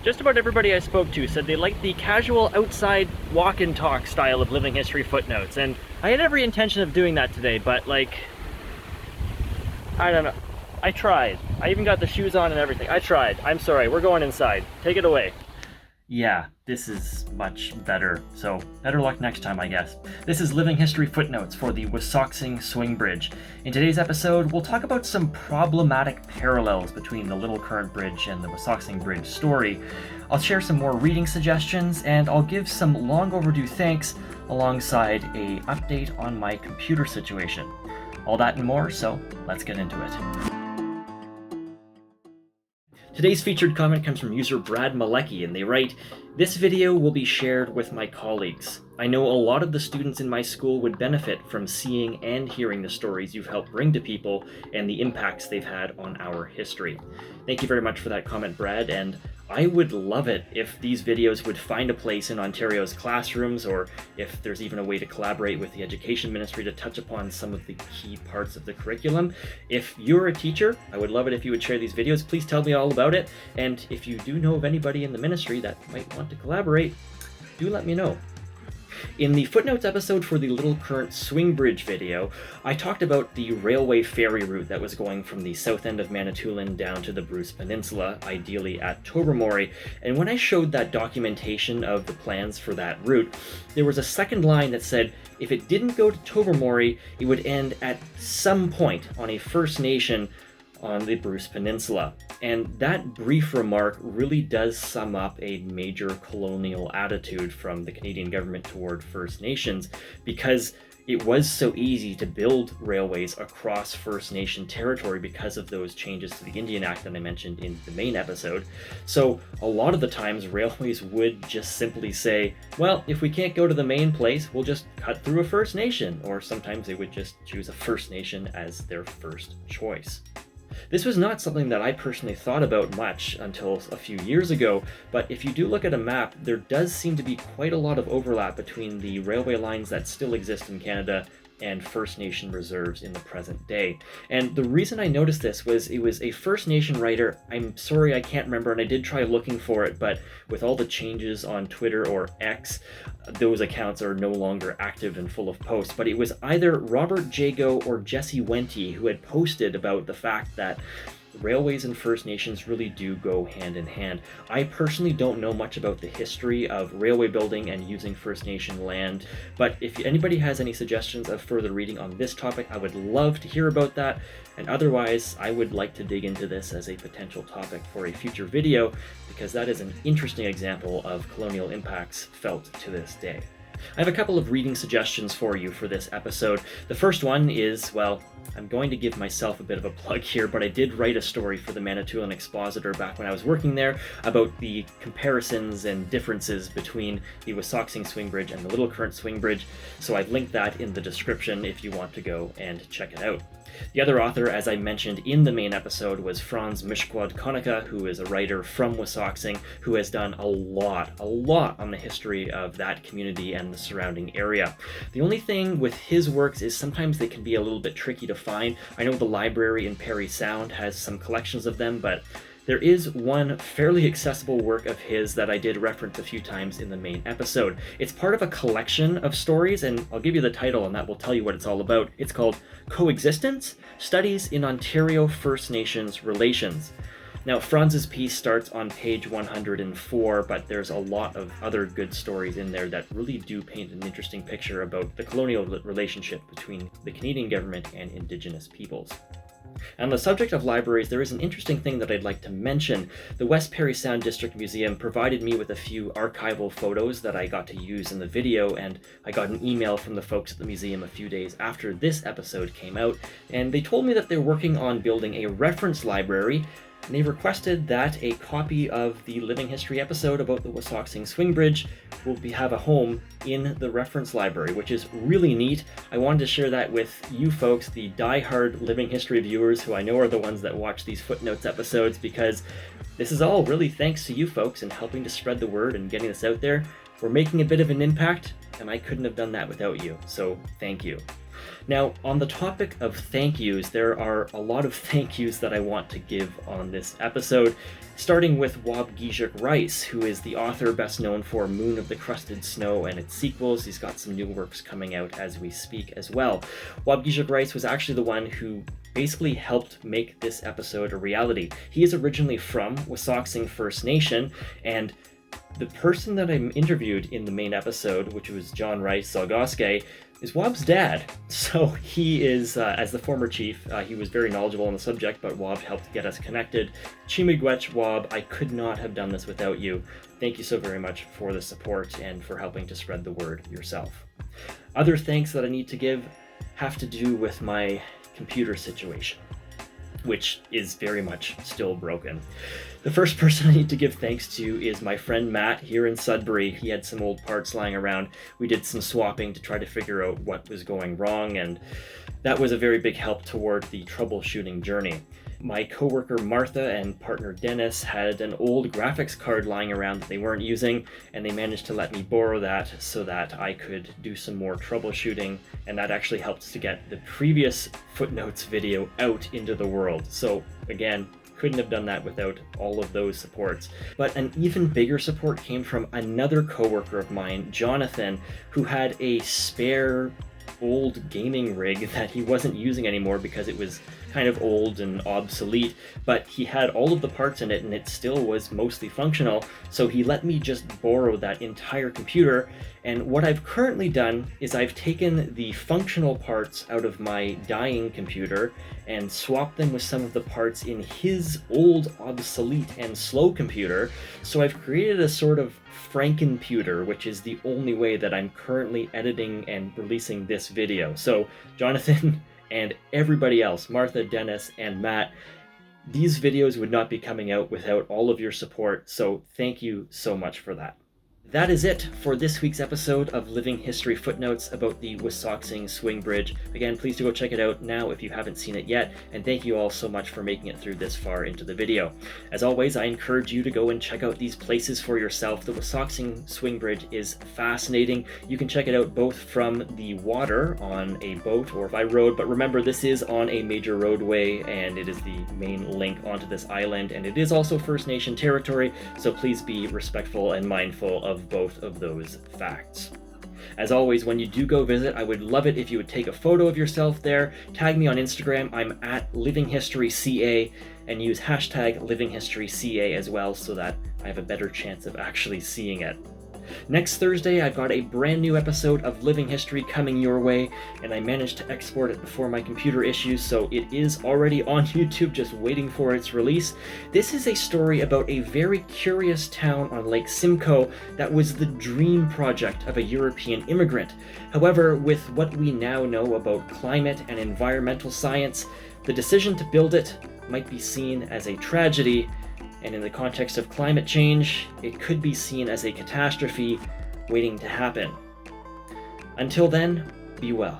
Just about everybody I spoke to said they liked the casual outside walk and talk style of Living History Footnotes, and I had every intention of doing that today, but I don't know. I tried. I even got the shoes on and everything. I tried. I'm sorry. We're going inside. Take it away. Yeah, this is much better. So, better luck next time, I guess. This is Living History Footnotes for the Wasauksing Swing Bridge. In today's episode, we'll talk about some problematic parallels between the Little Current Bridge and the Wasauksing Bridge story. I'll share some more reading suggestions, and I'll give some long overdue thanks alongside a update on my computer situation. All that and more, so let's get into it. Today's featured comment comes from user Brad Malecki, and they write, "This video will be shared with my colleagues. I know a lot of the students in my school would benefit from seeing and hearing the stories you've helped bring to people and the impacts they've had on our history." Thank you very much for that comment, Brad, and I would love it if these videos would find a place in Ontario's classrooms, or if there's even a way to collaborate with the Education Ministry to touch upon some of the key parts of the curriculum. If you're a teacher, I would love it if you would share these videos. Please tell me all about it, and if you do know of anybody in the ministry that might want to collaborate, do let me know. In the Footnotes episode for the Little Current Swing Bridge video, I talked about the railway ferry route that was going from the south end of Manitoulin down to the Bruce Peninsula, ideally at Tobermory, and when I showed that documentation of the plans for that route, there was a second line that said if it didn't go to Tobermory, it would end at some point on a First Nation on the Bruce Peninsula. And that brief remark really does sum up a major colonial attitude from the Canadian government toward First Nations, because it was so easy to build railways across First Nation territory because of those changes to the Indian Act that I mentioned in the main episode. So a lot of the times railways would just simply say, well, if we can't go to the main place, we'll just cut through a First Nation, or sometimes they would just choose a First Nation as their first choice. This was not something that I personally thought about much until a few years ago, but if you do look at a map, there does seem to be quite a lot of overlap between the railway lines that still exist in Canada and First Nation reserves in the present day. And the reason I noticed this was it was a First Nation writer. I'm sorry I can't remember, and I did try looking for it, but with all the changes on Twitter or X, those accounts are no longer active and full of posts. But it was either Robert Jago or Jesse Wente who had posted about the fact that railways and First Nations really do go hand in hand. I personally don't know much about the history of railway building and using First Nation land, but if anybody has any suggestions of further reading on this topic, I would love to hear about that. And otherwise, I would like to dig into this as a potential topic for a future video, because that is an interesting example of colonial impacts felt to this day. I have a couple of reading suggestions for you for this episode. The first one is, well, I'm going to give myself a bit of a plug here, but I did write a story for the Manitoulin Expositor back when I was working there about the comparisons and differences between the Wasauksing Swing Bridge and the Little Current Swing Bridge, so I've linked that in the description if you want to go and check it out. The other author, as I mentioned in the main episode, was Franz Mishkwad-Konecka, who is a writer from Wasauksing, who has done a lot on the history of that community and the surrounding area. The only thing with his works is sometimes they can be a little bit tricky to find. I know the library in Parry Sound has some collections of them, but there is one fairly accessible work of his that I did reference a few times in the main episode. It's part of a collection of stories, and I'll give you the title and that will tell you what it's all about. It's called Coexistence: Studies in Ontario First Nations Relations. Now, Franz's piece starts on page 104, but there's a lot of other good stories in there that really do paint an interesting picture about the colonial relationship between the Canadian government and Indigenous peoples. On the subject of libraries, there is an interesting thing that I'd like to mention. The West Parry Sound District Museum provided me with a few archival photos that I got to use in the video, and I got an email from the folks at the museum a few days after this episode came out, and they told me that they're working on building a reference library, and they requested that a copy of the Living History episode about the Wasauksing Swing Bridge will have a home in the reference library, which is really neat. I wanted to share that with you folks, the die-hard Living History viewers, who I know are the ones that watch these Footnotes episodes, because this is all really thanks to you folks in helping to spread the word and getting this out there. We're making a bit of an impact, and I couldn't have done that without you, so thank you. Now, on the topic of thank yous, there are a lot of thank yous that I want to give on this episode, starting with Wob Gijek Rice, who is the author best known for Moon of the Crusted Snow and its sequels. He's got some new works coming out as we speak as well. Wob Gijek Rice was actually the one who basically helped make this episode a reality. He is originally from Wissahickon First Nation, and the person that I interviewed in the main episode, which was John Rice Zalgoske, is Wob's dad. So he is, as the former chief, he was very knowledgeable on the subject, but Wob helped get us connected. Chimigwech Wob, I could not have done this without you. Thank you so very much for the support and for helping to spread the word yourself. Other thanks that I need to give have to do with my computer situation, which is very much still broken. The first person I need to give thanks to is my friend Matt here in Sudbury. He had some old parts lying around. We did some swapping to try to figure out what was going wrong, and that was a very big help toward the troubleshooting journey. My coworker Martha and partner Dennis had an old graphics card lying around that they weren't using, and they managed to let me borrow that so that I could do some more troubleshooting, and that actually helped to get the previous Footnotes video out into the world. So again, couldn't have done that without all of those supports. But an even bigger support came from another coworker of mine, Jonathan, who had a spare old gaming rig that he wasn't using anymore because it was kind of old and obsolete, but he had all of the parts in it and it still was mostly functional, so he let me just borrow that entire computer. And what I've currently done is I've taken the functional parts out of my dying computer and swapped them with some of the parts in his old, obsolete, and slow computer, so I've created a sort of Frankenputer, which is the only way that I'm currently editing and releasing this video. So Jonathan and everybody else, Martha, Dennis, and Matt, these videos would not be coming out without all of your support, so thank you so much for that. That is it for this week's episode of Living History Footnotes about the Wissahickon Swing Bridge. Again, please do go check it out now if you haven't seen it yet, and thank you all so much for making it through this far into the video. As always, I encourage you to go and check out these places for yourself. The Wissahickon Swing Bridge is fascinating. You can check it out both from the water on a boat or by road, but remember, this is on a major roadway and it is the main link onto this island, and it is also First Nation territory, so please be respectful and mindful of both of those facts. As always, when you do go visit, I would love it if you would take a photo of yourself there, tag me on Instagram, I'm at livinghistoryca, and use hashtag livinghistoryca as well so that I have a better chance of actually seeing it. Next Thursday, I've got a brand new episode of Living History coming your way, and I managed to export it before my computer issues, so it is already on YouTube just waiting for its release. This is a story about a very curious town on Lake Simcoe that was the dream project of a European immigrant. However, with what we now know about climate and environmental science, the decision to build it might be seen as a tragedy, and in the context of climate change, it could be seen as a catastrophe waiting to happen. Until then, be well.